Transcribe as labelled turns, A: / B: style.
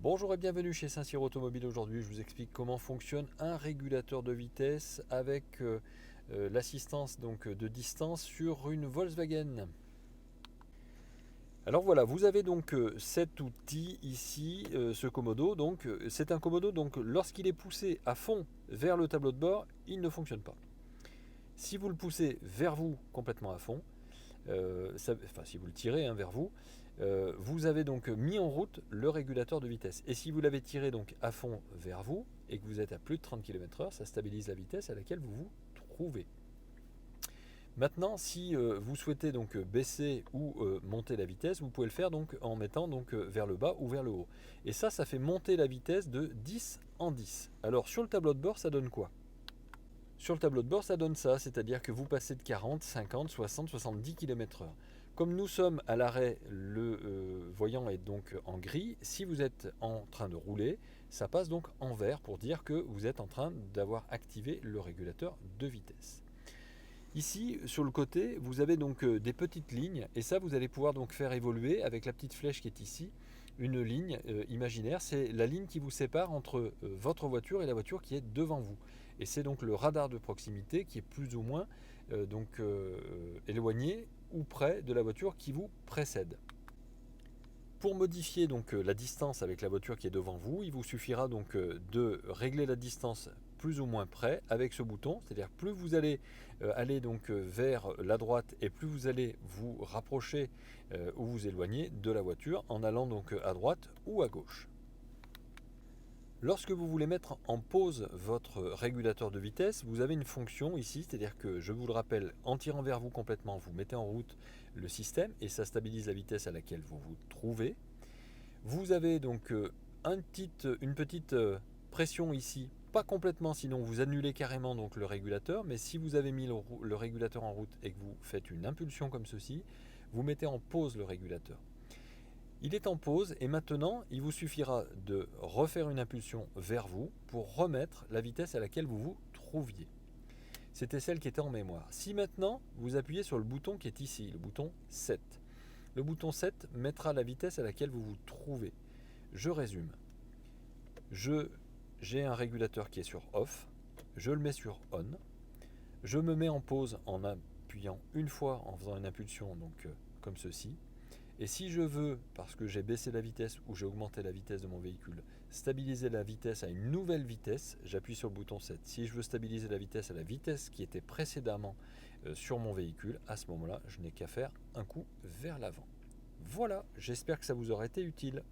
A: Bonjour et bienvenue chez Saint-Cyr Automobile. Aujourd'hui, je vous explique comment fonctionne un régulateur de vitesse avec l'assistance donc de distance sur une Volkswagen. Alors voilà, vous avez donc cet outil ici, ce commodo. Donc c'est un commodo. Donc lorsqu'il est poussé à fond vers le tableau de bord, il ne fonctionne pas. Si vous le poussez vers vous complètement à fond, enfin si vous le tirez vers vous, vous avez donc mis en route le régulateur de vitesse. Et si vous l'avez tiré donc à fond vers vous et que vous êtes à plus de 30 km/h, ça stabilise la vitesse à laquelle vous vous trouvez. Maintenant, si vous souhaitez donc baisser ou monter la vitesse, vous pouvez le faire donc en mettant donc vers le bas ou vers le haut. Et ça fait monter la vitesse de 10 en 10. Alors sur le tableau de bord, ça donne quoi? Sur le tableau de bord, ça donne ça, c'est-à-dire que vous passez de 40, 50, 60, 70 km/h. Comme nous sommes à l'arrêt, le voyant est donc en gris. Si vous êtes en train de rouler, ça passe donc en vert pour dire que vous êtes en train d'avoir activé le régulateur de vitesse. Ici, sur le côté, vous avez donc des petites lignes et ça, vous allez pouvoir donc faire évoluer avec la petite flèche qui est ici, une ligne imaginaire. C'est la ligne qui vous sépare entre votre voiture et la voiture qui est devant vous. Et c'est donc le radar de proximité qui est plus ou moins éloigné ou près de la voiture qui vous précède. Pour modifier donc la distance avec la voiture qui est devant vous, il vous suffira donc de régler la distance plus ou moins près avec ce bouton, c'est-à-dire plus vous allez aller donc vers la droite et plus vous allez vous rapprocher ou vous éloigner de la voiture en allant donc à droite ou à gauche. Lorsque vous voulez mettre en pause votre régulateur de vitesse, vous avez une fonction ici, c'est-à-dire que, je vous le rappelle, en tirant vers vous complètement, vous mettez en route le système et ça stabilise la vitesse à laquelle vous vous trouvez. Vous avez donc une petite pression ici, pas complètement, sinon vous annulez carrément donc le régulateur, mais si vous avez mis le régulateur en route et que vous faites une impulsion comme ceci, vous mettez en pause le régulateur. Il est en pause et maintenant il vous suffira de refaire une impulsion vers vous pour remettre la vitesse à laquelle vous vous trouviez. C'était celle qui était en mémoire. Si maintenant vous appuyez sur le bouton qui est ici, le bouton 7, le bouton 7 mettra la vitesse à laquelle vous vous trouvez. Je résume. J'ai un régulateur qui est sur off, je le mets sur on, je me mets en pause en appuyant une fois en faisant une impulsion donc comme ceci. Et si je veux, parce que j'ai baissé la vitesse ou j'ai augmenté la vitesse de mon véhicule, stabiliser la vitesse à une nouvelle vitesse, j'appuie sur le bouton 7. Si je veux stabiliser la vitesse à la vitesse qui était précédemment sur mon véhicule, à ce moment-là, je n'ai qu'à faire un coup vers l'avant. Voilà, j'espère que ça vous aura été utile.